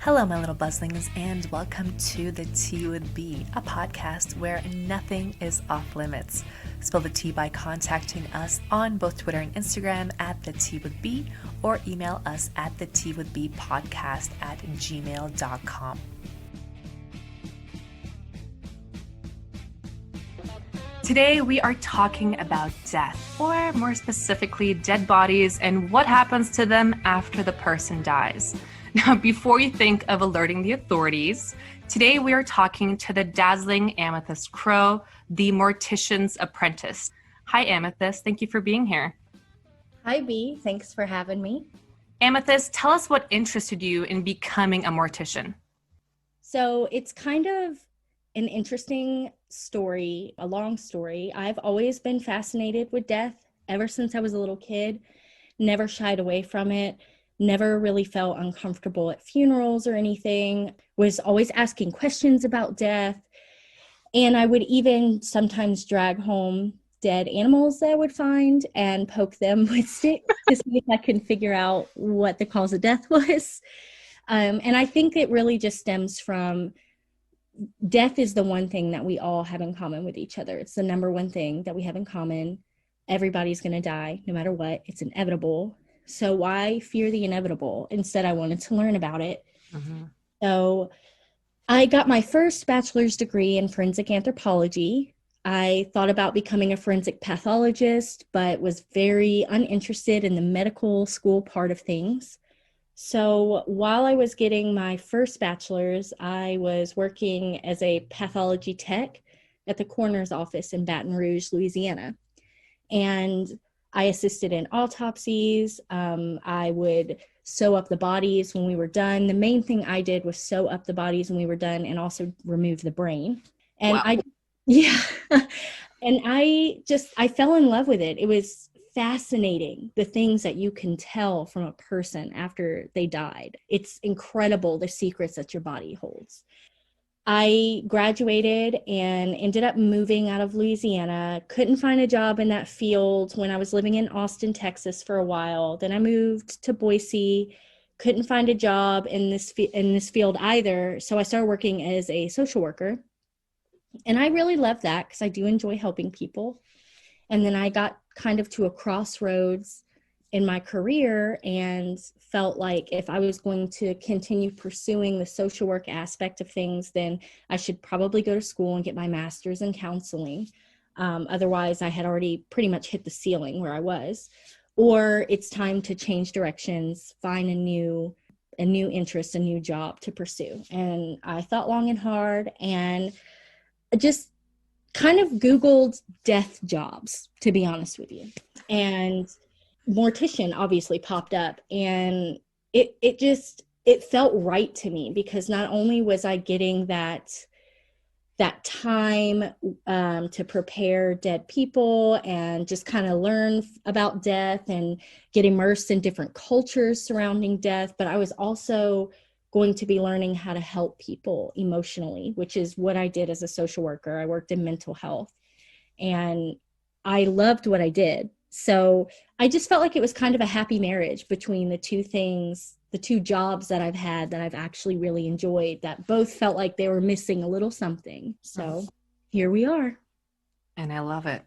Hello, my little buzzlings, and welcome to The Tea with B, a podcast where nothing is off limits. Spill the tea by contacting us on both Twitter and Instagram at The Tea with B, or email us at theteawithbpodcast@gmail.com. Today we are talking about death, or more specifically, dead bodies and what happens to them after the person dies. Now, before you think of alerting the authorities, today we are talking to the dazzling Amethyst Crowe, the mortician's apprentice. Hi, Amethyst. Thank you for being here. Hi, B. Thanks for having me. Amethyst, tell us what interested you in becoming a mortician. So it's kind of an interesting story, a long story. I've always been fascinated with death ever since I was a little kid, never shied away from it. Never really felt uncomfortable at funerals or anything, was always asking questions about death. And I would even sometimes drag home dead animals that I would find and poke them with sticks to see if I can figure out what the cause of death was. And I think it really just stems from death is the one thing that we all have in common with each other. It's the number one thing that we have in common. Everybody's going to die no matter what. It's inevitable. So why fear the inevitable? Instead, I wanted to learn about it. Mm-hmm. So I got my first bachelor's degree in forensic anthropology. I thought about becoming a forensic pathologist, but was very uninterested in the medical school part of things. So while I was getting my first bachelor's, I was working as a pathology tech at the coroner's office in Baton Rouge, Louisiana. And I assisted in autopsies. I would sew up the bodies when we were done. The main thing I did was sew up the bodies when we were done and also remove the brain. And wow. And I fell in love with it. It was fascinating, the things that you can tell from a person after they died. It's incredible, the secrets that your body holds. I graduated and ended up moving out of Louisiana. Couldn't find a job in that field when I was living in Austin, Texas for a while. Then I moved to Boise. Couldn't find a job in this field either. So I started working as a social worker. And I really loved that because I do enjoy helping people. And then I got kind of to a crossroads in my career and felt like if I was going to continue pursuing the social work aspect of things, then I should probably go to school and get my master's in counseling. Otherwise, I had already pretty much hit the ceiling where I was. Or it's time to change directions, find a new interest, a new job to pursue. And I thought long and hard and just kind of Googled death jobs, to be honest with you. And mortician obviously popped up, and it felt right to me because not only was I getting that time to prepare dead people and just kind of learn about death and get immersed in different cultures surrounding death, but I was also going to be learning how to help people emotionally, which is what I did as a social worker. I worked in mental health and I loved what I did. So I just felt like it was kind of a happy marriage between the two things, the two jobs that I've had that I've actually really enjoyed, that both felt like they were missing a little something. So here we are. And I love it.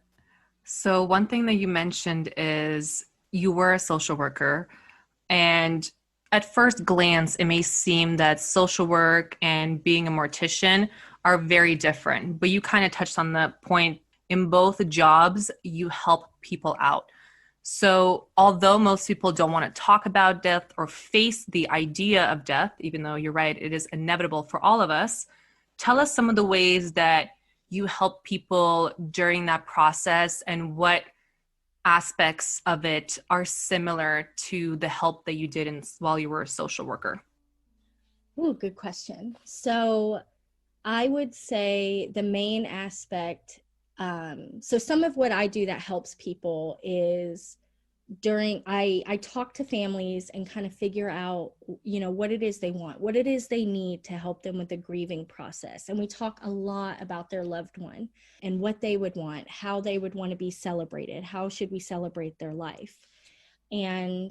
So one thing that you mentioned is you were a social worker, and at first glance, it may seem that social work and being a mortician are very different, but you kind of touched on the point. In both jobs, you help people out. So although most people don't want to talk about death or face the idea of death, even though you're right, it is inevitable for all of us, tell us some of the ways that you help people during that process and what aspects of it are similar to the help that you did while you were a social worker. Oh, good question. So I would say the main aspect, so some of what I do that helps people is I talk to families and kind of figure out, what it is they want, what it is they need to help them with the grieving process. And we talk a lot about their loved one and what they would want, how they would want to be celebrated, how should we celebrate their life. And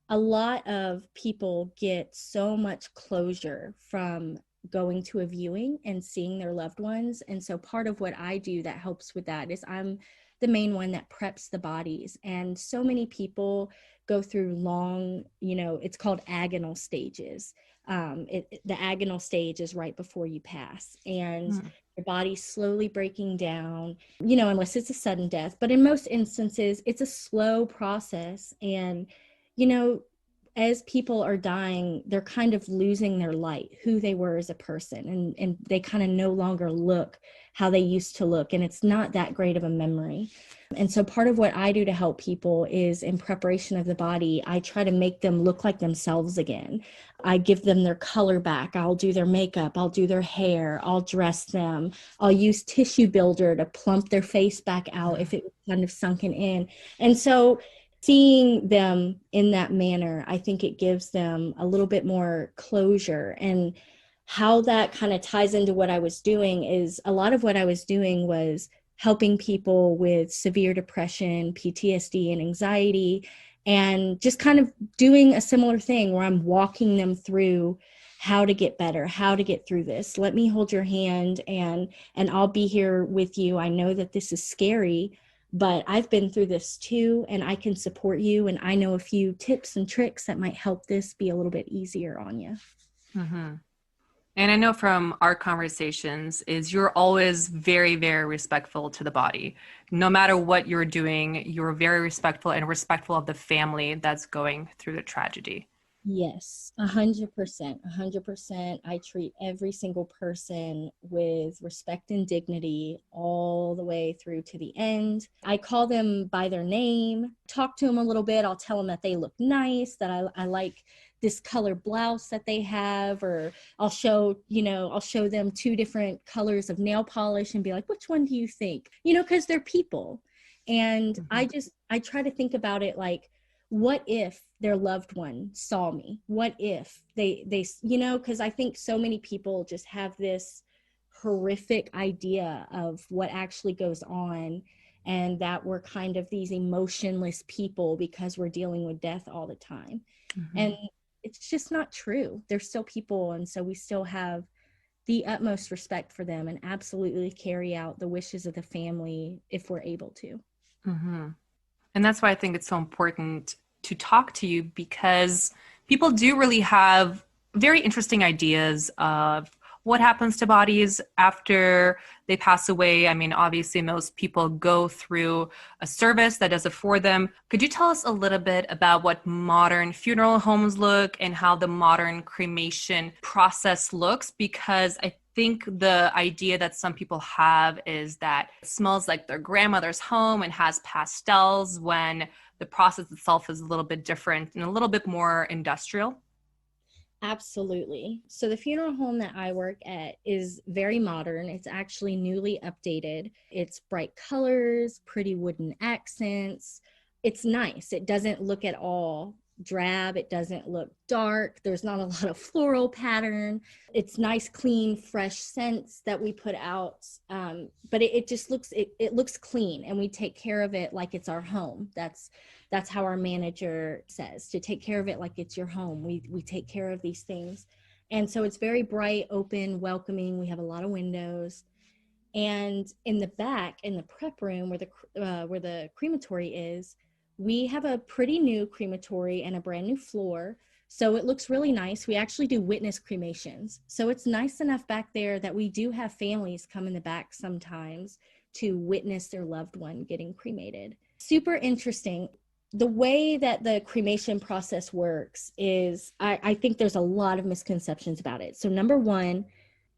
A lot of people get so much closure from going to a viewing and seeing their loved ones. And so part of what I do that helps with that is I'm the main one that preps the bodies. And so many people go through long, it's called agonal stages. The agonal stage is right before you pass, and Mm. your body's slowly breaking down, unless it's a sudden death. But in most instances, it's a slow process. And, you know, as people are dying, they're kind of losing their light, who they were as a person, and they kind of no longer look how they used to look. And it's not that great of a memory. And so part of what I do to help people is, in preparation of the body, I try to make them look like themselves again. I give them their color back. I'll do their makeup. I'll do their hair. I'll dress them. I'll use tissue builder to plump their face back out if it was kind of sunken in. And so seeing them in that manner, I think it gives them a little bit more closure. And how that kind of ties into what I was doing is, a lot of what I was doing was helping people with severe depression, PTSD, and anxiety, and just kind of doing a similar thing where I'm walking them through how to get better, how to get through this. Let me hold your hand, and I'll be here with you. I know that this is scary, but I've been through this too, and I can support you. And I know a few tips and tricks that might help this be a little bit easier on you. Mm-hmm. And I know from our conversations is you're always very, very respectful to the body. No matter what you're doing, you're very respectful and respectful of the family that's going through the tragedy. Yes, 100%, 100%. I treat every single person with respect and dignity all the way through to the end. I call them by their name, talk to them a little bit. I'll tell them that they look nice, that I like this color blouse that they have, or I'll show them two different colors of nail polish and be like, which one do you think? Because they're people. And Mm-hmm. I try to think about it like, what if their loved one saw me? What if they because I think so many people just have this horrific idea of what actually goes on, and that we're kind of these emotionless people because we're dealing with death all the time. Mm-hmm. And it's just not true. They're still people, and so we still have the utmost respect for them and absolutely carry out the wishes of the family if we're able to. Mm-hmm. And that's why I think it's so important to talk to you, because people do really have very interesting ideas of what happens to bodies after they pass away. I mean, obviously, most people go through a service that does it for them. Could you tell us a little bit about what modern funeral homes look and how the modern cremation process looks? Because I think the idea that some people have is that it smells like their grandmother's home and has pastels, when the process itself is a little bit different and a little bit more industrial. Absolutely. So the funeral home that I work at is very modern. It's actually newly updated. It's bright colors, pretty wooden accents. It's nice. It doesn't look at all drab. It doesn't look dark. There's not a lot of floral pattern. It's nice, clean, fresh scents that we put out. But it just looks, it looks clean, and we take care of it like it's our home. That's how our manager says, to take care of it like it's your home. We take care of these things. And so it's very bright, open, welcoming. We have a lot of windows. And in the back, in the prep room where the crematory is, we have a pretty new crematory and a brand new floor. So it looks really nice. We actually do witness cremations. So it's nice enough back there that we do have families come in the back sometimes to witness their loved one getting cremated. Super interesting. The way that the cremation process works is, I think there's a lot of misconceptions about it. So number one,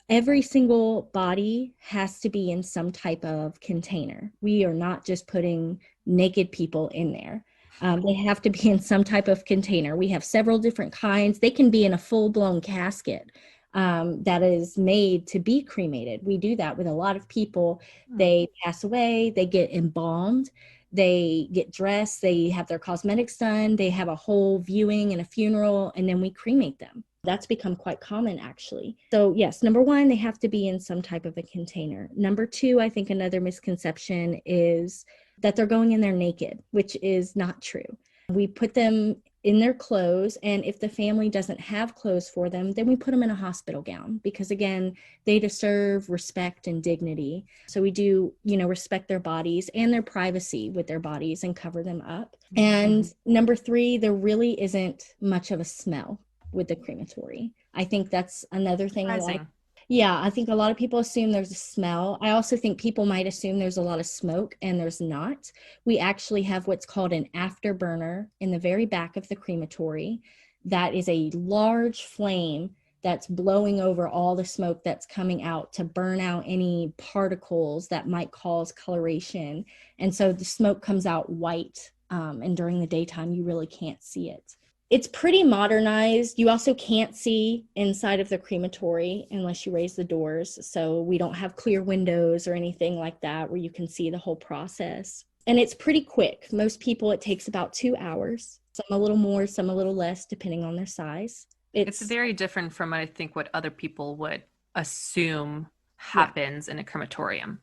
every single body has to be in some type of container. We are not just putting naked people in there. They have to be in some type of container. We have several different kinds. They can be in a full-blown casket that is made to be cremated. We do that with a lot of people. They pass away, they get embalmed, they get dressed, they have their cosmetics done, they have a whole viewing and a funeral, and then we cremate them. That's become quite common, actually. So yes, number one, they have to be in some type of a container. Number two, I think another misconception is that they're going in there naked, which is not true. We put them in their clothes. And if the family doesn't have clothes for them, then we put them in a hospital gown, because again, they deserve respect and dignity. So we do, respect their bodies and their privacy with their bodies and cover them up. And number 3, there really isn't much of a smell with the crematory. I think that's another thing. Surprising. Yeah, I think a lot of people assume there's a smell. I also think people might assume there's a lot of smoke, and there's not. We actually have what's called an afterburner in the very back of the crematory. That is a large flame that's blowing over all the smoke that's coming out to burn out any particles that might cause coloration. And so the smoke comes out white, and during the daytime, you really can't see it. It's pretty modernized. You also can't see inside of the crematory unless you raise the doors. So we don't have clear windows or anything like that where you can see the whole process. And it's pretty quick. Most people, it takes about 2 hours. Some a little more, some a little less, depending on their size. It's very different from, I think, what other people would assume Yeah. happens in a crematorium.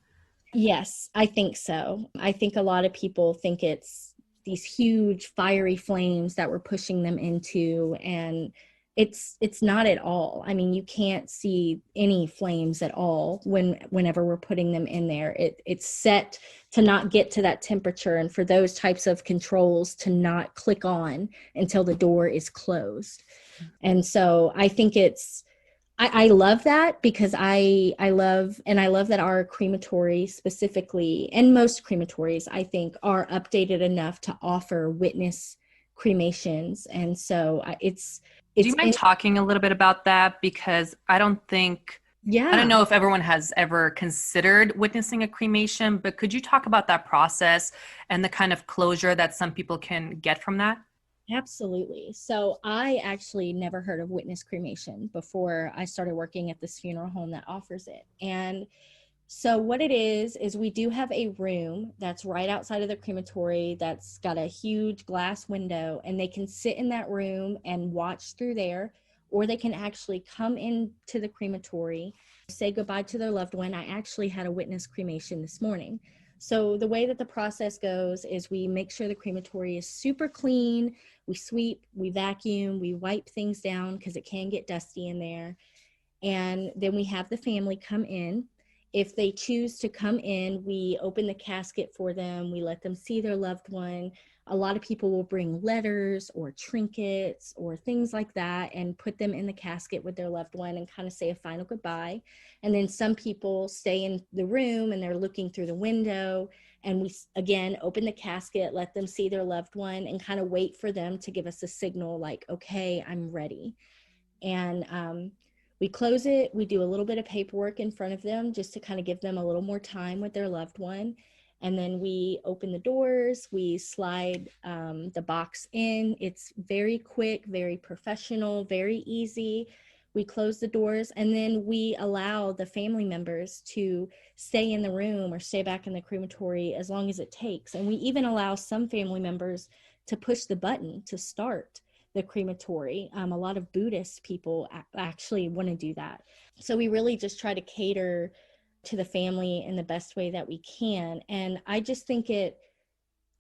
Yes, I think so. I think a lot of people think it's these huge fiery flames that we're pushing them into, and it's not at all. I mean, you can't see any flames at all whenever we're putting them in there. It's set to not get to that temperature, and for those types of controls to not click on until the door is closed. And so I think I love that, because I love that our crematory specifically, and most crematories, I think, are updated enough to offer witness cremations. And so Do you mind talking a little bit about that? Because I don't yeah, know if everyone has ever considered witnessing a cremation, but could you talk about that process and the kind of closure that some people can get from that? absolutely. So I actually never heard of witness cremation before I started working at this funeral home that offers it. And so what it is we do have a room that's right outside of the crematory that's got a huge glass window, and they can sit in that room and watch through there, or they can actually come into the crematory, say goodbye to their loved one. I actually had a witness cremation this morning. So the way that the process goes is we make sure the crematory is super clean. We sweep, we vacuum, we wipe things down because it can get dusty in there. And then we have the family come in. If they choose to come in, we open the casket for them. We let them see their loved one. A lot of people will bring letters or trinkets or things like that and put them in the casket with their loved one and kind of say a final goodbye. And then some people stay in the room and they're looking through the window. And we, again, open the casket, let them see their loved one, and kind of wait for them to give us a signal like, okay, I'm ready. And we close it. We do a little bit of paperwork in front of them just to kind of give them a little more time with their loved one. And then we open the doors, we slide the box in. It's very quick, very professional, very easy. We close the doors, and then we allow the family members to stay in the room or stay back in the crematory as long as it takes. And we even allow some family members to push the button to start the crematory. A lot of Buddhist people actually want to do that. So we really just try to cater to the family in the best way that we can. And I just think it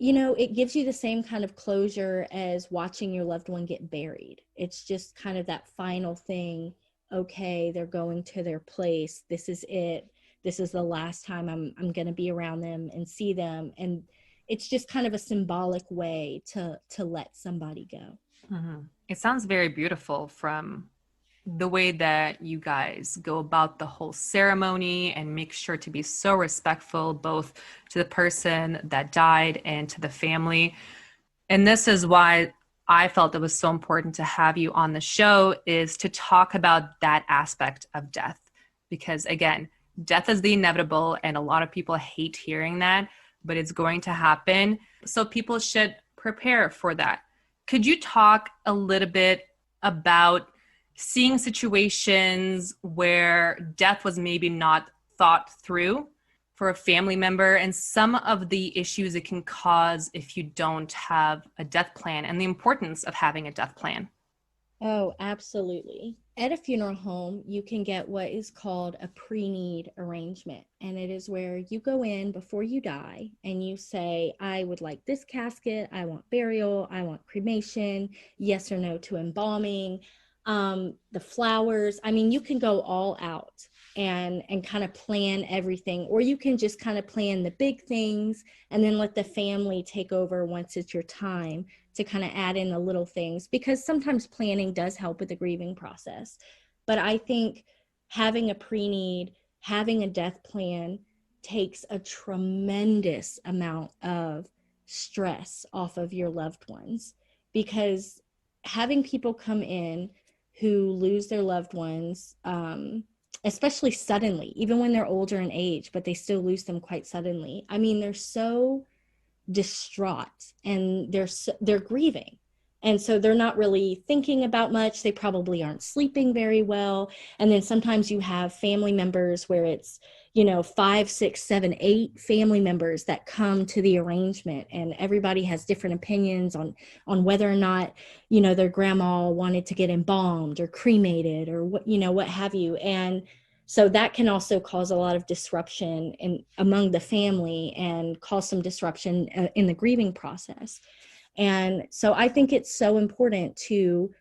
gives you the same kind of closure as watching your loved one get buried. It's just kind of that final thing. Okay, they're going to their place. This is it. This is the last time I'm going to be around them and see them. And it's just kind of a symbolic way to let somebody go. It sounds very beautiful from the way that you guys go about the whole ceremony and make sure to be so respectful both to the person that died and to the family. And this is why I felt it was so important to have you on the show, is to talk about that aspect of death. Because again, death is the inevitable, and a lot of people hate hearing that, but it's going to happen. So people should prepare for that. Could you talk a little bit about seeing situations where death was maybe not thought through for a family member, and some of the issues it can cause if you don't have a death plan, and the importance of having a death plan? Oh, absolutely. At a funeral home, you can get what is called a pre-need arrangement. And it is where you go in before you die and you say, I would like this casket, I want burial, I want cremation, yes or no to embalming, the flowers. I mean, you can go all out and kind of plan everything, or you can just kind of plan the big things and then let the family take over once it's your time to kind of add in the little things, because sometimes planning does help with the grieving process. But I think having a pre-need, having a death plan takes a tremendous amount of stress off of your loved ones, because having people come in who lose their loved ones, especially suddenly, even when they're older in age, but they still lose them quite suddenly. I mean, they're so distraught and they're grieving, and so they're not really thinking about much. They probably aren't sleeping very well. And then sometimes you have family members where it's, 5, 6, 7, 8 family members that come to the arrangement, and everybody has different opinions on whether or not, their grandma wanted to get embalmed or cremated or what have you. And so that can also cause a lot of disruption among the family and cause some disruption in the grieving process. And so I think it's so important to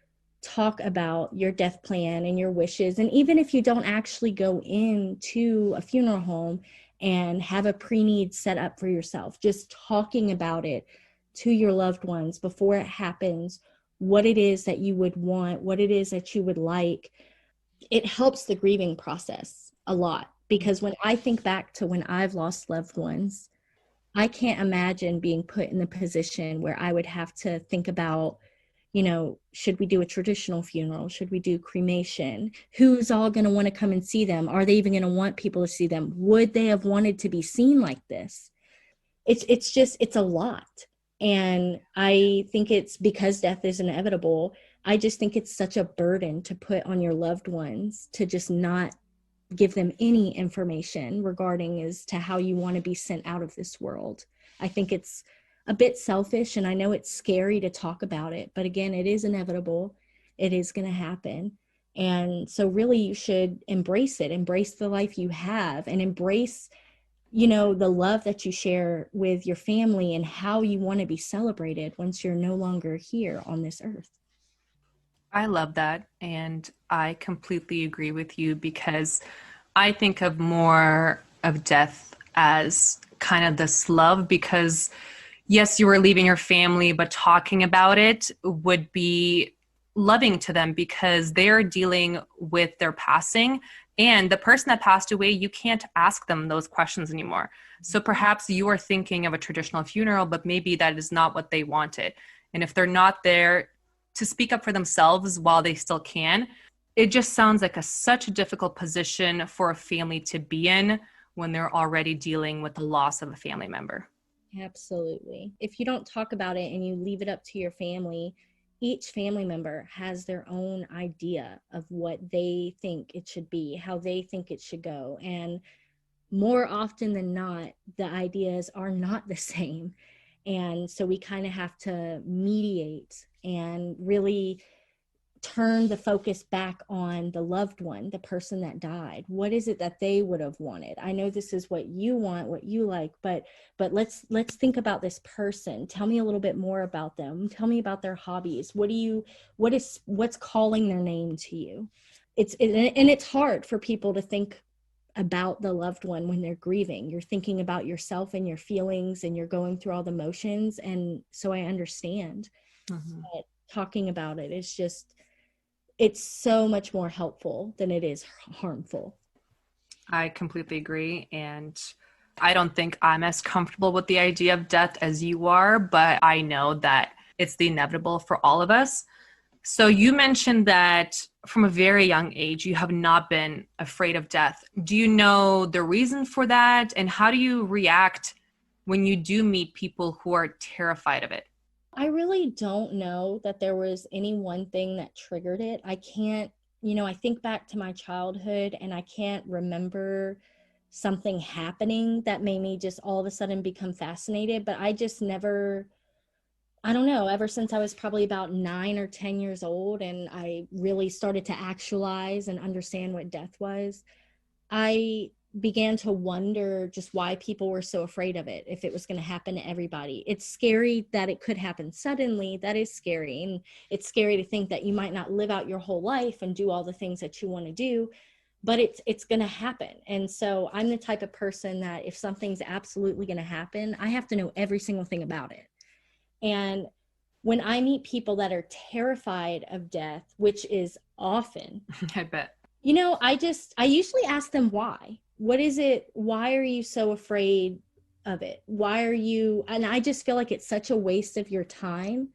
talk about your death plan and your wishes. And even if you don't actually go into a funeral home and have a pre-need set up for yourself, just talking about it to your loved ones before it happens, what it is that you would want, what it is that you would like, it helps the grieving process a lot. Because when I think back to when I've lost loved ones, I can't imagine being put in the position where I would have to think about, should we do a traditional funeral? Should we do cremation? Who's all going to want to come and see them? Are they even going to want people to see them? Would they have wanted to be seen like this? It's a lot. And I think it's because death is inevitable. I just think it's such a burden to put on your loved ones to just not give them any information regarding as to how you want to be sent out of this world. I think it's a bit selfish, and I know it's scary to talk about it, but again, it is inevitable. It is going to happen. And so really you should embrace it, embrace the life you have, and embrace, the love that you share with your family and how you want to be celebrated once you're no longer here on this earth. I love that. And I completely agree with you because I think of more of death as kind of this love because, yes, you were leaving your family, but talking about it would be loving to them because they're dealing with their passing. And the person that passed away, you can't ask them those questions anymore. So perhaps you are thinking of a traditional funeral, but maybe that is not what they wanted. And if they're not there to speak up for themselves while they still can, it just sounds like such a difficult position for a family to be in when they're already dealing with the loss of a family member. Absolutely. If you don't talk about it and you leave it up to your family, each family member has their own idea of what they think it should be, how they think it should go. And more often than not, the ideas are not the same. And so we kind of have to mediate and really turn the focus back on the loved one, the person that died. What is it that they would have wanted? I know this is what you want, what you like, but let's think about this person. Tell me a little bit more about them. Tell me about their hobbies. What's calling their name to you? And it's hard for people to think about the loved one when they're grieving. You're thinking about yourself and your feelings, and you're going through all the motions. And so I understand. Mm-hmm. But talking about it is just, it's so much more helpful than it is harmful. I completely agree. And I don't think I'm as comfortable with the idea of death as you are, but I know that it's the inevitable for all of us. So you mentioned that from a very young age, you have not been afraid of death. Do you know the reason for that? And how do you react when you do meet people who are terrified of it? I really don't know that there was any one thing that triggered it. I can't, I think back to my childhood and I can't remember something happening that made me just all of a sudden become fascinated, but I just never I don't know, ever since I was probably about 9 or 10 years old and I really started to actualize and understand what death was, I began to wonder just why people were so afraid of it, if it was going to happen to everybody. It's scary that it could happen suddenly. That is scary. And it's scary to think that you might not live out your whole life and do all the things that you want to do, but it's going to happen. And so I'm the type of person that if something's absolutely going to happen, I have to know every single thing about it. And when I meet people that are terrified of death, which is often, I bet. I usually ask them why. What is it? Why are you so afraid of it? Why are you? And I just feel like it's such a waste of your time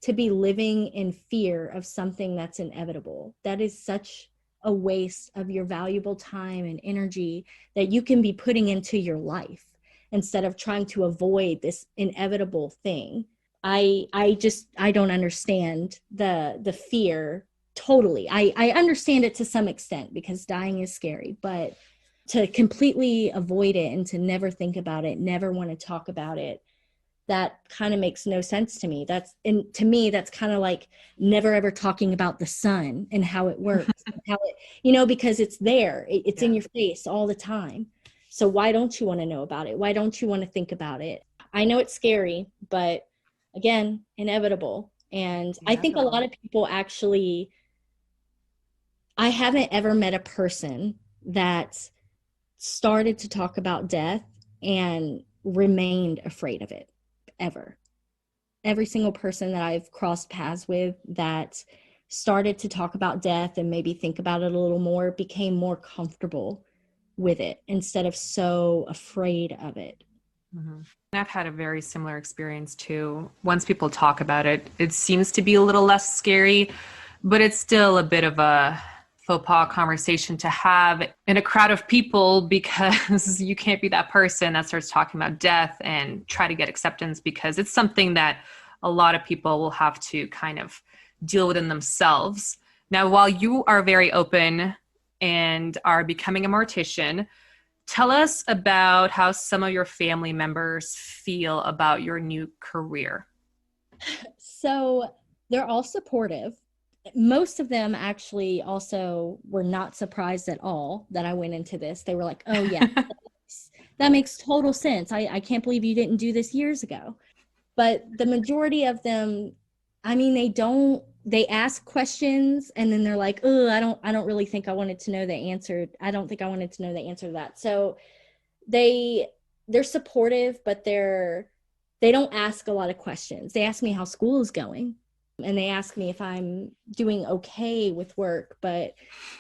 to be living in fear of something that's inevitable. That is such a waste of your valuable time and energy that you can be putting into your life instead of trying to avoid this inevitable thing. I don't understand the fear totally. I understand it to some extent because dying is scary, but to completely avoid it and to never think about it, never want to talk about it, that kind of makes no sense to me. And to me, that's kind of like never ever talking about the sun and how it works, and how it, because it's there, it's in Yeah. your face all the time. So why don't you want to know about it? Why don't you want to think about it? I know it's scary, but again, inevitable. And I think a lot Inevitable. of people actually, I haven't ever met a person that started to talk about death and remained afraid of it ever. Every single person that I've crossed paths with that started to talk about death and maybe think about it a little more became more comfortable with it instead of so afraid of it. Mm-hmm. I've had a very similar experience too. Once people talk about it, it seems to be a little less scary, but it's still a bit of a faux pas conversation to have in a crowd of people because you can't be that person that starts talking about death and try to get acceptance because it's something that a lot of people will have to kind of deal with in themselves. Now, while you are very open and are becoming a mortician, tell us about how some of your family members feel about your new career. So they're all supportive. Most of them actually also were not surprised at all that I went into this. They were like, oh, yeah, that makes total sense. I can't believe you didn't do this years ago. But the majority of them, I mean, they ask questions and then they're like, oh, I don't really think I wanted to know the answer. I don't think I wanted to know the answer to that. So they they're supportive, but they don't ask a lot of questions. They ask me how school is going and they ask me if I'm doing okay with work, but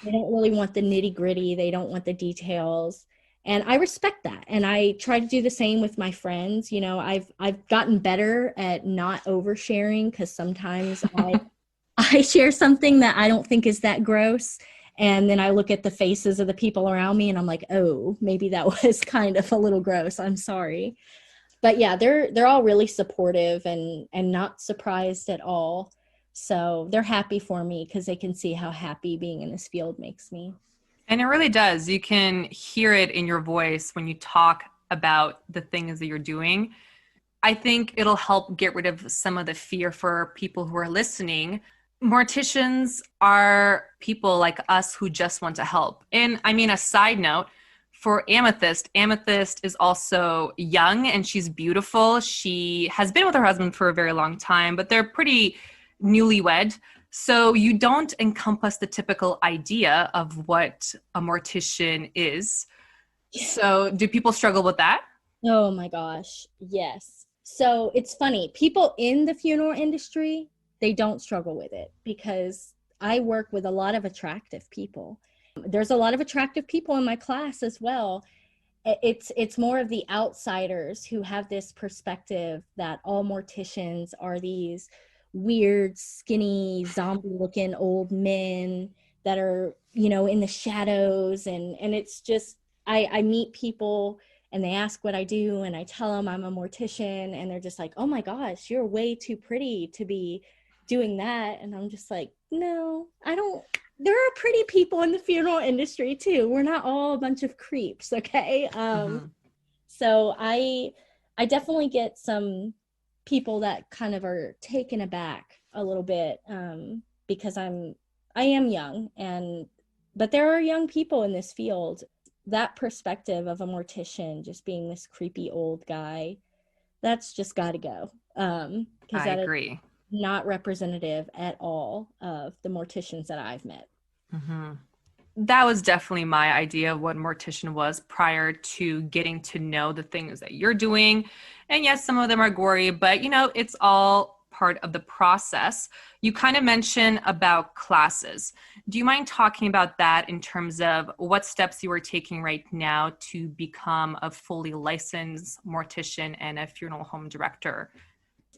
they don't really want the nitty gritty. They don't want the details. And I respect that. And I try to do the same with my friends. I've gotten better at not oversharing because sometimes I share something that I don't think is that gross. And then I look at the faces of the people around me and I'm like, oh, maybe that was kind of a little gross. I'm sorry. But yeah, they're all really supportive and not surprised at all. So they're happy for me because they can see how happy being in this field makes me. And it really does. You can hear it in your voice when you talk about the things that you're doing. I think it'll help get rid of some of the fear for people who are listening. Morticians are people like us who just want to help. And I mean, a side note for Amethyst, Amethyst is also young and she's beautiful. She has been with her husband for a very long time, but they're pretty newlywed. So you don't encompass the typical idea of what a mortician is. So do people struggle with that? Oh my gosh. Yes. So it's funny. People in the funeral industry, they don't struggle with it because I work with a lot of attractive people. There's a lot of attractive people in my class as well. It's more of the outsiders who have this perspective that all morticians are these weird, skinny, zombie-looking old men that are, in the shadows. And it's just, I meet people and they ask what I do and I tell them I'm a mortician and they're just like, oh my gosh, you're way too pretty to be doing that. And I'm just like, no, I don't. There are pretty people in the funeral industry too. We're not all a bunch of creeps, okay? Mm-hmm. So I definitely get some people that kind of are taken aback a little bit, because I am young, but there are young people in this field. That perspective of a mortician just being this creepy old guy, that's just got to go, because I that is agree. not representative at all of the morticians that I've met. Hmm. That was definitely my idea of what mortician was prior to getting to know the things that you're doing. And yes, some of them are gory, but it's all part of the process. You kind of mentioned about classes. Do you mind talking about that in terms of what steps you are taking right now to become a fully licensed mortician and a funeral home director?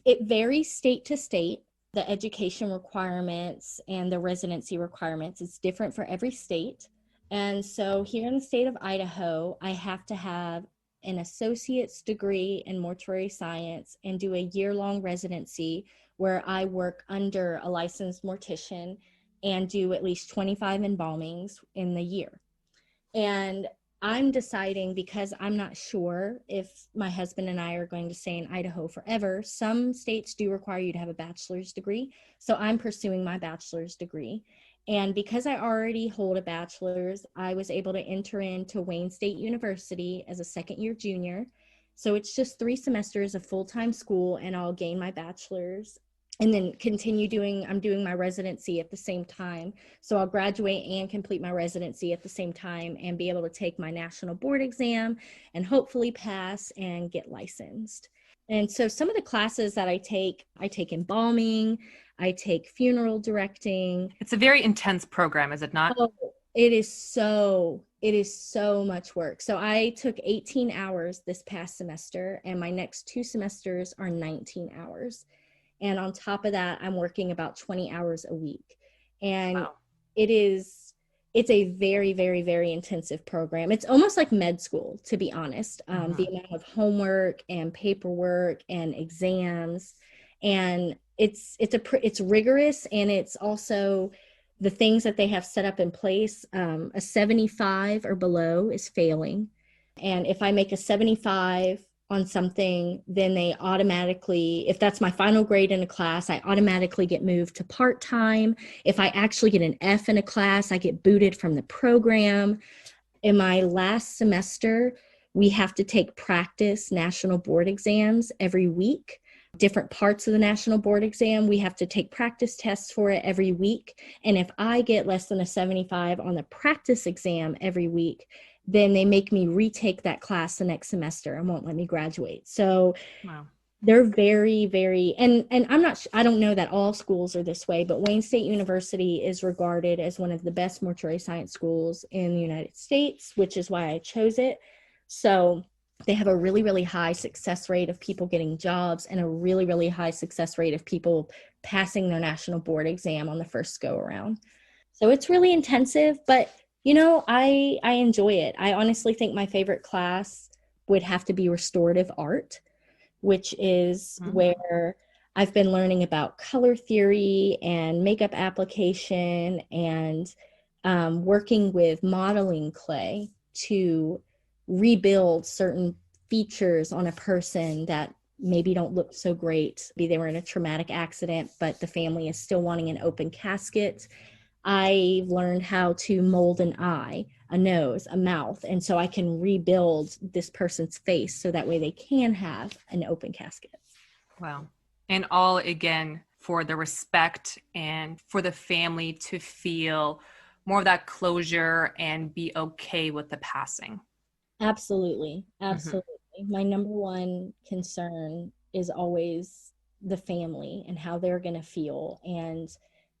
It varies state to state. The education requirements and the residency requirements, it's different for every state. And so here in the state of Idaho, I have to have an associate's degree in mortuary science and do a year-long residency where I work under a licensed mortician and do at least 25 embalmings in the year. And I'm deciding, because I'm not sure if my husband and I are going to stay in Idaho forever. Some states do require you to have a bachelor's degree. So I'm pursuing my bachelor's degree. And because I already hold a bachelor's, I was able to enter into Wayne State University as a second year junior. So it's just 3 semesters of full-time school, and I'll gain my bachelor's and then I'm doing my residency at the same time. So I'll graduate and complete my residency at the same time and be able to take my national board exam and hopefully pass and get licensed. And so some of the classes that I take embalming, I take funeral directing. It's a very intense program, is it not? Oh, it is so much work. So I took 18 hours this past semester, and my next 2 semesters are 19 hours. And on top of that, I'm working about 20 hours a week. And Wow. it's a very, very, very intensive program. It's almost like med school, to be honest. The Hmm. amount of homework and paperwork and exams, and it's rigorous, and it's also the things that they have set up in place. A 75 or below is failing. And if I make a 75 on something, then they automatically, if that's my final grade in a class, I automatically get moved to part-time. If I actually get an F in a class, I get booted from the program. In my last semester, we have to take practice national board exams every week. Different parts of the national board exam, we have to take practice tests for it every week. And if I get less than a 75 on the practice exam every week, then they make me retake that class the next semester and won't let me graduate. So Wow. they're very, very, and I don't know that all schools are this way, but Wayne State University is regarded as one of the best mortuary science schools in the United States, which is why I chose it. So they have a really, really high success rate of people getting jobs, and a really, really high success rate of people passing their national board exam on the first go around. So it's really intensive, but I enjoy it. I honestly think my favorite class would have to be restorative art, which is Mm. where I've been learning about color theory and makeup application, and working with modeling clay to rebuild certain features on a person that maybe don't look so great. Maybe they were in a traumatic accident, but the family is still wanting an open casket. I learned how to mold an eye, a nose, a mouth. And so I can rebuild this person's face so that way they can have an open casket. Wow. And all again for the respect and for the family to feel more of that closure and be okay with the passing. Absolutely. Hmm. Absolutely. My number one concern is always the family and how they're going to feel. And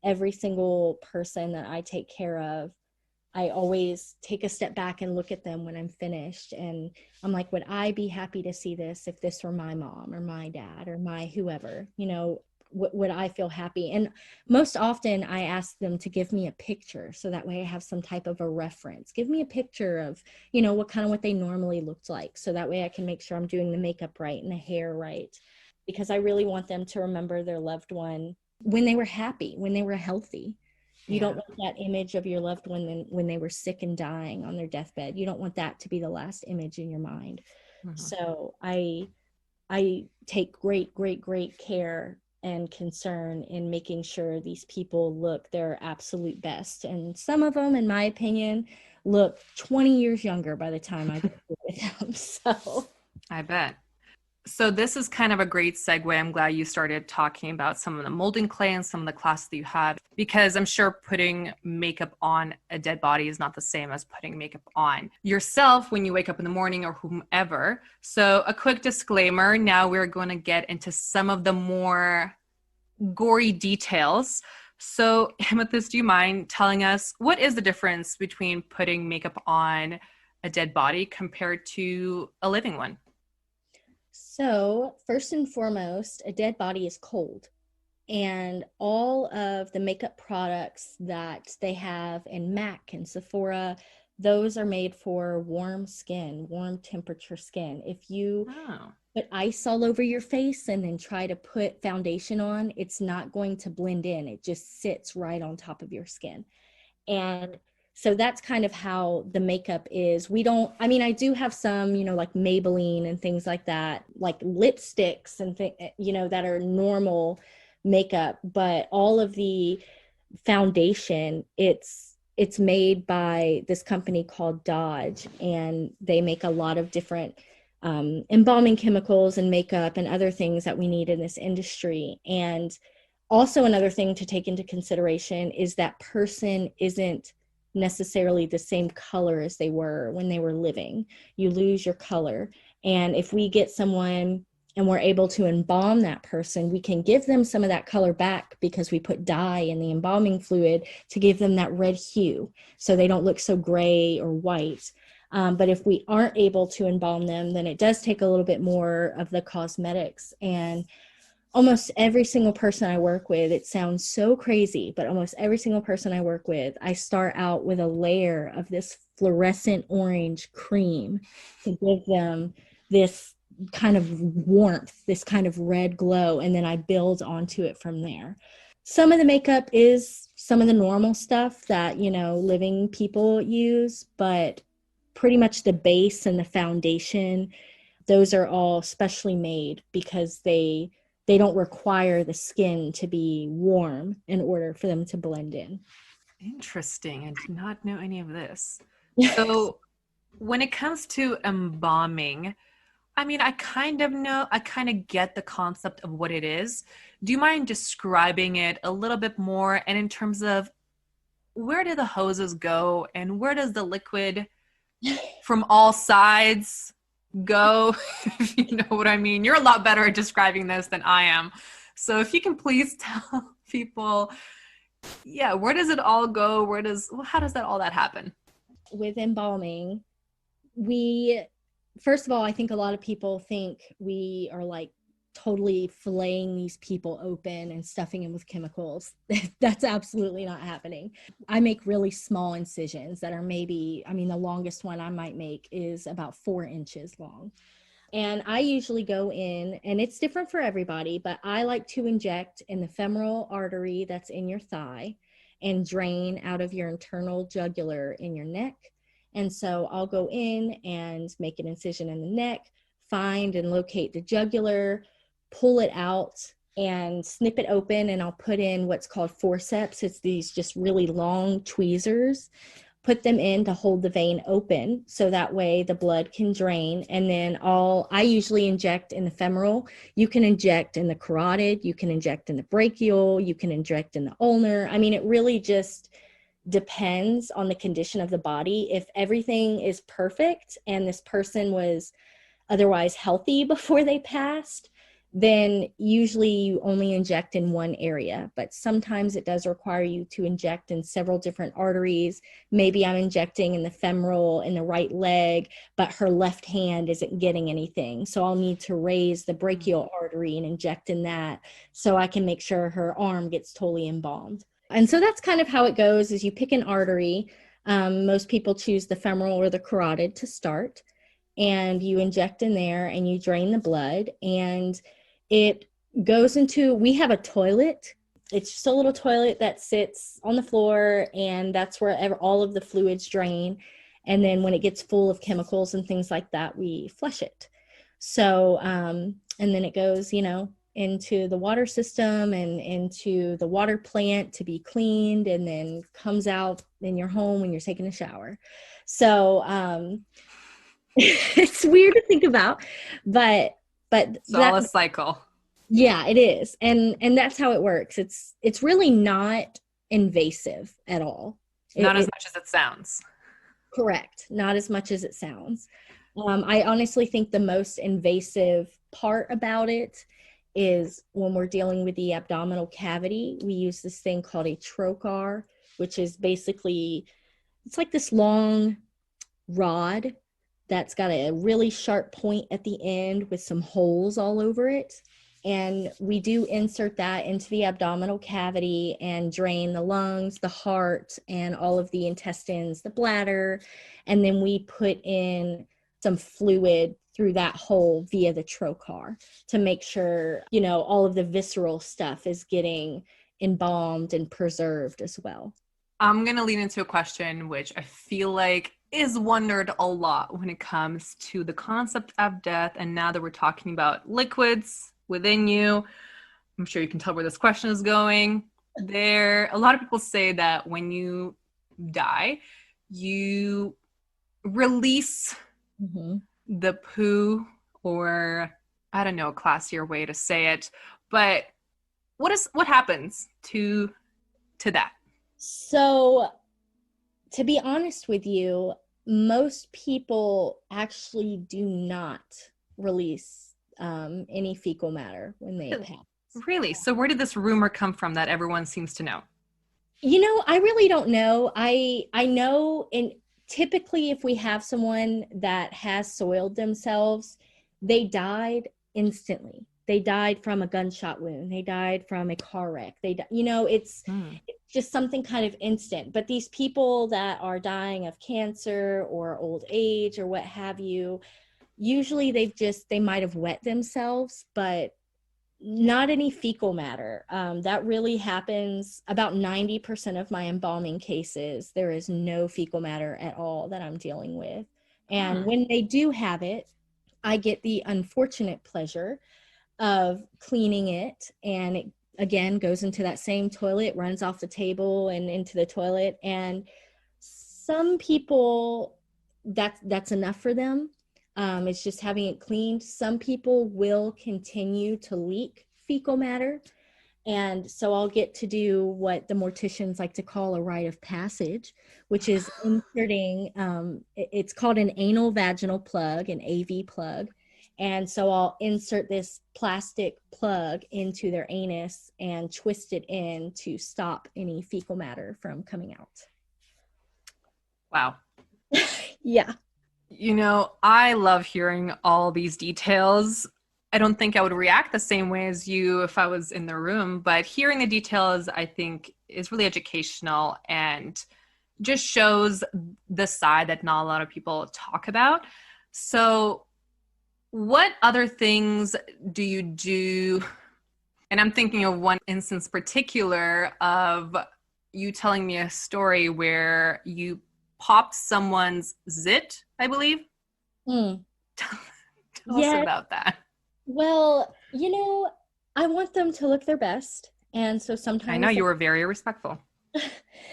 every single person that I take care of, I always take a step back and look at them when I'm finished. And I'm like, would I be happy to see this if this were my mom or my dad or my whoever? Would I feel happy? And most often I ask them to give me a picture so that way I have some type of a reference. Give me a picture of, what they normally looked like. So that way I can make sure I'm doing the makeup right and the hair right. Because I really want them to remember their loved one when they were happy, when they were healthy. You don't Yeah. want that image of your loved one when they were sick and dying on their deathbed. You don't want that to be the last image in your mind. Hmm. So I take great, great, great care and concern in making sure these people look their absolute best. And some of them, in my opinion, look 20 years younger by the time I get through with them. So, I bet. So this is kind of a great segue. I'm glad you started talking about some of the molding clay and some of the classes that you had, because I'm sure putting makeup on a dead body is not the same as putting makeup on yourself when you wake up in the morning or whomever. So a quick disclaimer, now we're going to get into some of the more gory details. So Amethyst, do you mind telling us what is the difference between putting makeup on a dead body compared to a living one? so first and foremost, a dead body is cold. And all of the makeup products that they have in MAC and Sephora, those are made for warm skin, warm temperature skin. If you Oh, put ice all over your face and then try to put foundation on, it's not going to blend in. It just sits right on top of your skin. And so that's kind of how the makeup is. We don't, I mean, I do have some, like Maybelline and things like that, like lipsticks and that are normal makeup, but all of the foundation, it's made by this company called Dodge, and they make a lot of different embalming chemicals and makeup and other things that we need in this industry. And also another thing to take into consideration is that person isn't necessarily the same color as they were when they were living. You lose your color. And if we get someone and we're able to embalm that person, we can give them some of that color back because we put dye in the embalming fluid to give them that red hue so they don't look so gray or white. But if we aren't able to embalm them, then it does take a little bit more of the cosmetics. And almost every single person I work with, it sounds so crazy, but almost every single person I work with, I start out with a layer of this fluorescent orange cream to give them this kind of warmth, this kind of red glow, and then I build onto it from there. Some of the makeup is some of the normal stuff that, living people use, but pretty much the base and the foundation, those are all specially made because they don't require the skin to be warm in order for them to blend in. interesting. I did not know any of this. So when it comes to embalming, I mean, I kind of know, I kind of get the concept of what it is. Do you mind describing it a little bit more? And in terms of where do the hoses go and where does the liquid from all sides go? If you know what I mean. You're a lot better at describing this than I am. So if you can please tell people, yeah, where does it all go? How does all that happen? With embalming, we, first of all, I think a lot of people think we are like totally filleting these people open and stuffing them with chemicals. That's absolutely not happening. I make really small incisions that are maybe, I mean, the longest one I might make is about 4 inches long. And I usually go in, and it's different for everybody, but I like to inject in the femoral artery that's in your thigh and drain out of your internal jugular in your neck. And so I'll go in and make an incision in the neck, find and locate the jugular, pull it out and snip it open. And I'll put in what's called forceps. It's these just really long tweezers, put them in to hold the vein open so that way the blood can drain. And then I usually inject in the femoral. You can inject in the carotid, you can inject in the brachial, you can inject in the ulnar. I mean, it really just depends on the condition of the body. If everything is perfect and this person was otherwise healthy before they passed, then usually you only inject in one area. But sometimes it does require you to inject in several different arteries. Maybe I'm injecting in the femoral in the right leg, but her left hand isn't getting anything. So I'll need to raise the brachial artery and inject in that so I can make sure her arm gets totally embalmed. And so that's kind of how it goes, is you pick an artery. Most people choose the femoral or the carotid to start, and you inject in there and you drain the blood, and it goes into, we have a toilet. It's just a little toilet that sits on the floor, and that's where all of the fluids drain. And then when it gets full of chemicals and things like that, we flush it. So and then it goes, into the water system and into the water plant to be cleaned, and then comes out in your home when you're taking a shower. So it's weird to think about, but It's all that, a cycle. yeah, it is. And that's how it works. It's really not invasive at all. Not as It much as it sounds. correct, not as much as it sounds. I honestly think the most invasive part about it is when we're dealing with the abdominal cavity. We use this thing called a trocar, which is basically, it's like this long rod that's got a really sharp point at the end with some holes all over it. And we do insert that into the abdominal cavity and drain the lungs, the heart, and all of the intestines, the bladder. And then we put in some fluid through that hole via the trocar to make sure, all of the visceral stuff is getting embalmed and preserved as well. I'm going to lead into a question which I feel like is wondered a lot when it comes to the concept of death. And now that we're talking about liquids within you, I'm sure you can tell where this question is going. A lot of people say that when you die, you release the poo, or I don't know, a classier way to say it. But what happens to that? So, to be honest with you, most people actually do not release any fecal matter when they pass. Really? So where did this rumor come from that everyone seems to know? I really don't know. I know, and typically if we have someone that has soiled themselves, they died instantly. They died from a gunshot wound. They died from a car wreck. It's just something kind of instant. But these people that are dying of cancer or old age or what have you, usually they might have wet themselves, but not any fecal matter. That really happens about 90% of my embalming cases. There is no fecal matter at all that I'm dealing with. And when they do have it, I get the unfortunate pleasure of cleaning it, and it again goes into that same toilet, runs off the table and into the toilet. And some people, that's enough for them. It's just having it cleaned. Some people will continue to leak fecal matter, and so I'll get to do what the morticians like to call a rite of passage, which is inserting, it's called an anal vaginal plug, an AV plug. And so I'll insert this plastic plug into their anus and twist it in to stop any fecal matter from coming out. Wow. Yeah. I love hearing all these details. I don't think I would react the same way as you if I was in the room, but hearing the details, I think, is really educational and just shows the side that not a lot of people talk about. So what other things do you do? And I'm thinking of one instance particular of you telling me a story where you popped someone's zit, I believe. Tell us about that. Well, I want them to look their best. And so sometimes I know you were very respectful.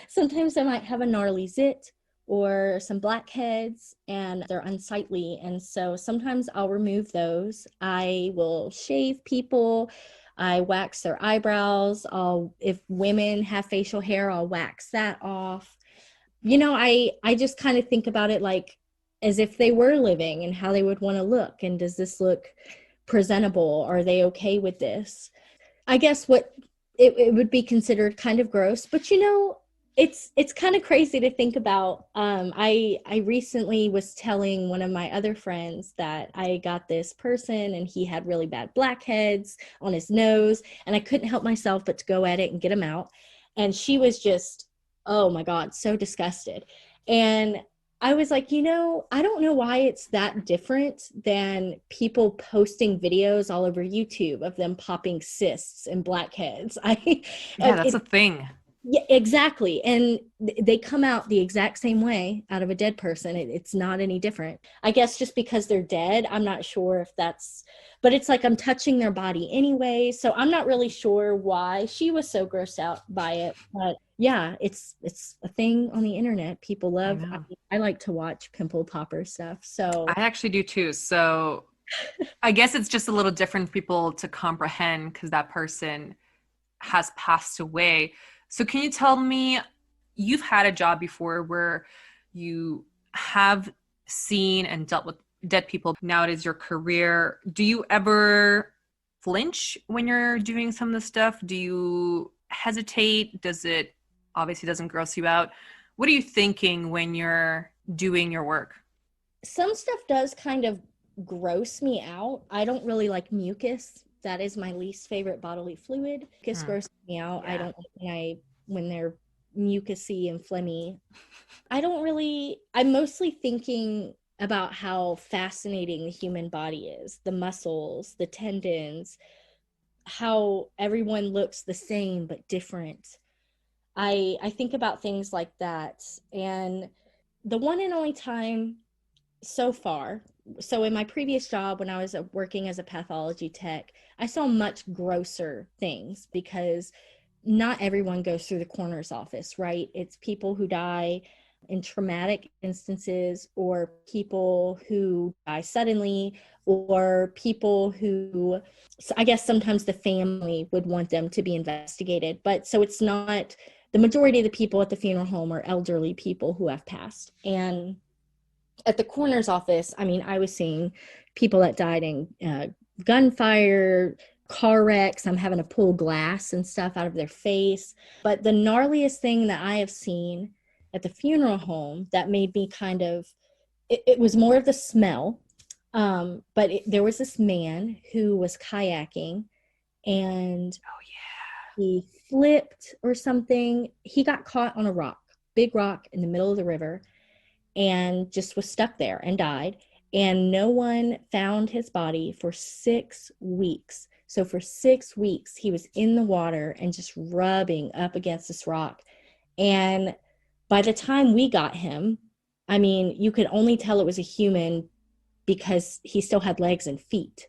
Sometimes I might have a gnarly zit or some blackheads and they're unsightly. And so sometimes I'll remove those. I will shave people. I wax their eyebrows. If women have facial hair, I'll wax that off. I just kind of think about it like as if they were living and how they would want to look. And does this look presentable? Are they okay with this? I guess what it would be considered kind of gross, but it's kind of crazy to think about. I recently was telling one of my other friends that I got this person and he had really bad blackheads on his nose, and I couldn't help myself but to go at it and get him out. And she was just, oh my God, so disgusted. And I was like, I don't know why it's that different than people posting videos all over YouTube of them popping cysts and blackheads. Yeah, that's a thing. Yeah, exactly. And they come out the exact same way out of a dead person. It's not any different. I guess just because they're dead, I'm not sure if that's, but it's like I'm touching their body anyway. So I'm not really sure why she was so grossed out by it. But yeah, it's a thing on the internet. People I love, know. I like to watch pimple popper stuff. So I actually do too. So I guess it's just a little different for people to comprehend because that person has passed away. So can you tell me, you've had a job before where you have seen and dealt with dead people. Now it is your career. Do you ever flinch when you're doing some of the stuff? Do you hesitate? Does it obviously doesn't gross you out? What are you thinking when you're doing your work? some stuff does kind of gross me out. I don't really like mucus. That is my least favorite bodily fluid. Mucus Hmm. grosses me out. I Yeah. don't like when they're mucusy and phlegmy. I don't really, I'm mostly thinking about how fascinating the human body is, the muscles, the tendons, how everyone looks the same but different. I think about things like that. And the one and only time so far, so in my previous job when I was working as a pathology tech, I saw much grosser things because not everyone goes through the coroner's office, right? It's people who die in traumatic instances, or people who die suddenly, or people who, so I guess sometimes the family would want them to be investigated. But so it's not, the majority of the people at the funeral home are elderly people who have passed. And at the coroner's office, I mean, I was seeing people that died in gunfire, car wrecks. I'm having to pull glass and stuff out of their face. But the gnarliest thing that I have seen at the funeral home that made me kind of, it was more of the smell. But there was this man who was kayaking, and Oh yeah. he flipped or something. He got caught on a rock, big rock in the middle of the river, and just was stuck there and died. And no one found his body for 6 weeks. So for 6 weeks, he was in the water and just rubbing up against this rock. And by the time we got him, I mean, you could only tell it was a human because he still had legs and feet.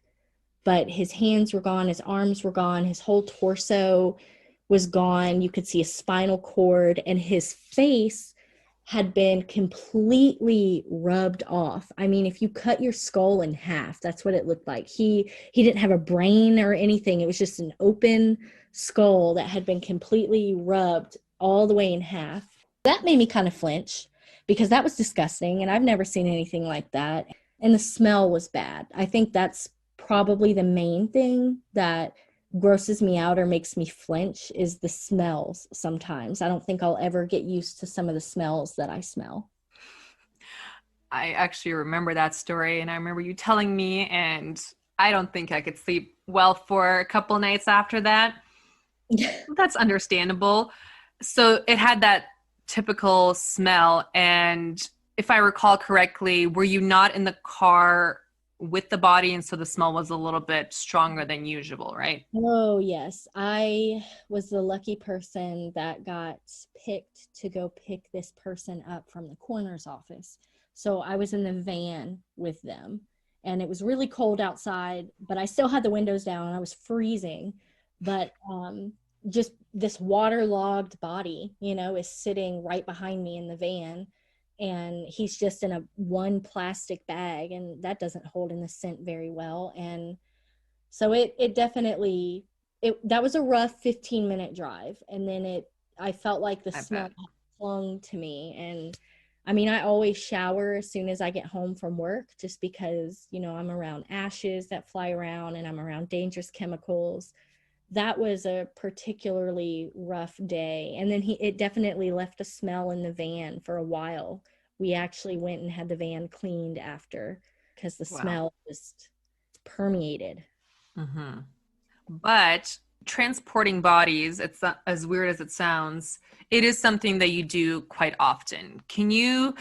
But his hands were gone, his arms were gone, his whole torso was gone. You could see a spinal cord, and his face had been completely rubbed off. I mean, if you cut your skull in half, that's what it looked like. He didn't have a brain or anything. It was just an open skull that had been completely rubbed all the way in half. That made me kind of flinch because that was disgusting, and I've never seen anything like that. And the smell was bad. I think that's probably the main thing that grosses me out or makes me flinch is the smells sometimes. I don't think I'll ever get used to some of the smells that I smell. I actually remember that story, and I remember you telling me, and I don't think I could sleep well for a couple nights after that. That's understandable. So it had that typical smell. And if I recall correctly, were you not in the car with the body? And so the smell was a little bit stronger than usual, right? Oh, yes. I was the lucky person that got picked to go pick this person up from the coroner's office. So I was in the van with them, and it was really cold outside, but I still had the windows down. I was freezing, but just this waterlogged body, is sitting right behind me in the van, and he's just in a one plastic bag, and that doesn't hold in the scent very well. And so it definitely, that was a rough 15-minute drive. And then I felt like the I smell bet. had clung to me. And I mean, I always shower as soon as I get home from work, just because, I'm around ashes that fly around and I'm around dangerous chemicals. That was a particularly rough day. And then it definitely left a smell in the van for a while. We actually went and had the van cleaned after because the Wow. smell just permeated. Hmm. But transporting bodies, it's not, as weird as it sounds, it is something that you do quite often. Can you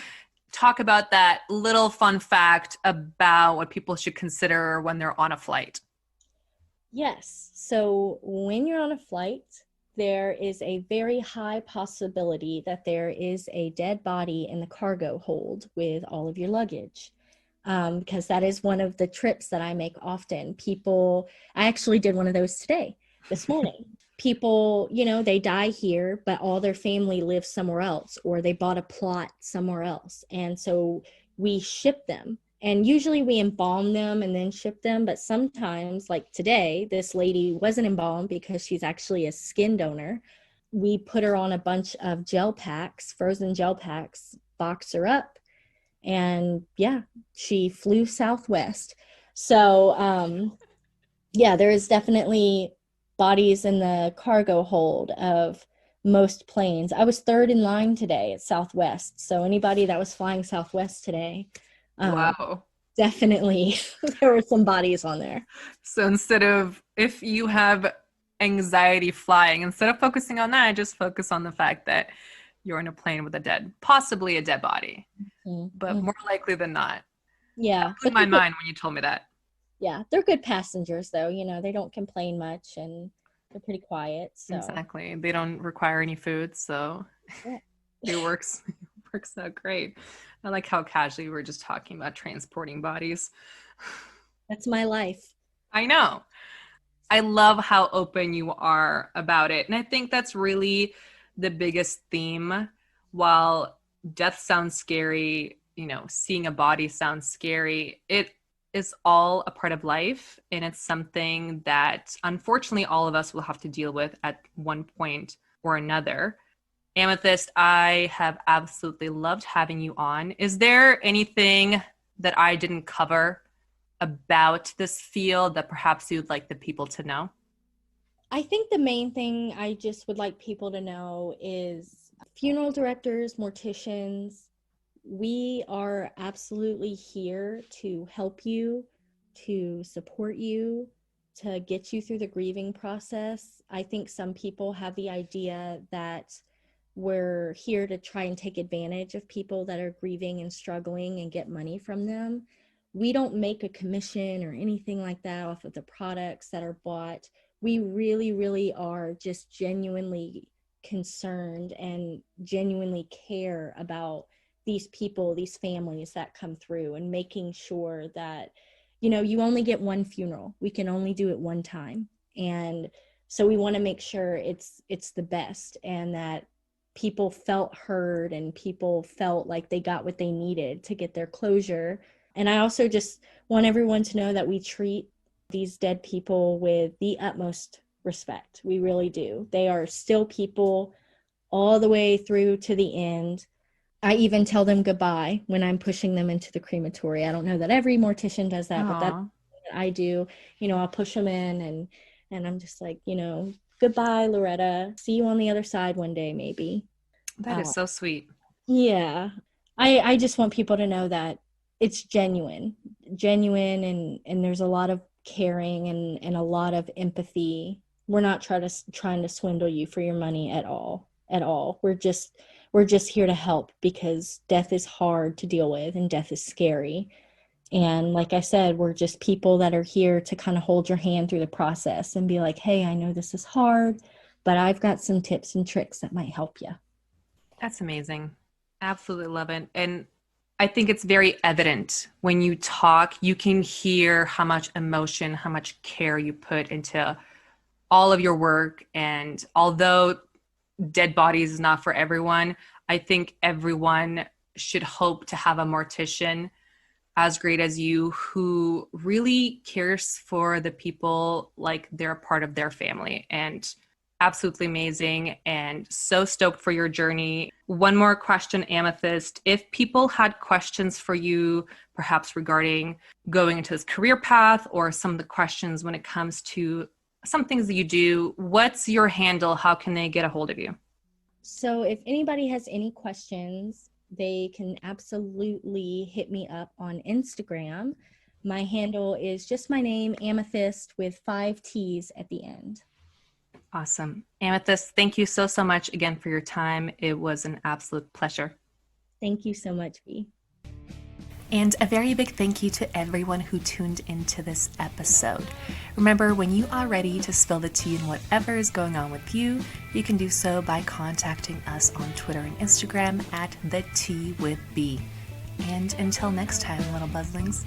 talk about that little fun fact about what people should consider when they're on a flight? Yes. So when you're on a flight, there is a very high possibility that there is a dead body in the cargo hold with all of your luggage. Because that is one of the trips that I make often. I actually did one of those this morning. People, they die here, but all their family lives somewhere else, or they bought a plot somewhere else. And so we ship them. And usually we embalm them and then ship them. But sometimes, like today, this lady wasn't embalmed because she's actually a skin donor. We put her on a bunch of gel packs, frozen gel packs, box her up. And yeah, she flew Southwest. So, yeah, there is definitely bodies in the cargo hold of most planes. I was third in line today at Southwest. So anybody that was flying Southwest today, Wow. definitely there were some bodies on there. So if you have anxiety flying, instead of focusing on that, just focus on the fact that you're in a plane with possibly a dead body, but Mm-hmm. more likely than not. Yeah, That blew but my mind when you told me that. yeah, they're good passengers though. They don't complain much and they're pretty quiet. So Exactly. They don't require any food, so yeah, it works works out great. I like how casually we were just talking about transporting bodies. that's my life. I know. I love how open you are about it. And I think that's really the biggest theme. While death sounds scary, seeing a body sounds scary, it is all a part of life. And it's something that unfortunately all of us will have to deal with at one point or another. Amethyst, I have absolutely loved having you on. Is there anything that I didn't cover about this field that perhaps you'd like the people to know? I think the main thing I just would like people to know is funeral directors, morticians, we are absolutely here to help you, to support you, to get you through the grieving process. I think some people have the idea that we're here to try and take advantage of people that are grieving and struggling and get money from them. We don't make a commission or anything like that off of the products that are bought. We really, really are just genuinely concerned and genuinely care about these people, these families that come through, and making sure that, you only get one funeral. We can only do it one time. And so we want to make sure it's the best, and that people felt heard and people felt like they got what they needed to get their closure. And I also just want everyone to know that we treat these dead people with the utmost respect. We really do. They are still people all the way through to the end. I even tell them goodbye when I'm pushing them into the crematory. I don't know that every mortician does that, but that's Oh, what I do. I'll push them in, and I'm just like, goodbye, Loretta. See you on the other side one day, maybe. that is so sweet. Yeah. I just want people to know that it's genuine, and there's a lot of caring and a lot of empathy. We're not trying to swindle you for your money at all, at all. We're just here to help, because death is hard to deal with and death is scary. And like I said, we're just people that are here to kind of hold your hand through the process and be like, hey, I know this is hard, but I've got some tips and tricks that might help you. That's amazing. Absolutely love it. And I think it's very evident when you talk, you can hear how much emotion, how much care you put into all of your work. And although dead bodies is not for everyone, I think everyone should hope to have a mortician as great as you who really cares for the people like they're a part of their family. And absolutely amazing and so stoked for your journey. One more question, Amethyst. If people had questions for you, perhaps regarding going into this career path or some of the questions when it comes to some things that you do, what's your handle? How can they get a hold of you? So if anybody has any questions, they can absolutely hit me up on Instagram. My handle is just my name, Amethyst, with 5 T's at the end. Awesome. Amethyst, thank you so, so much again for your time. It was an absolute pleasure. Thank you so much, V. And a very big thank you to everyone who tuned into this episode. Remember, when you are ready to spill the tea in whatever is going on with you, you can do so by contacting us on Twitter and Instagram at The Tea with B. And until next time, little buzzlings.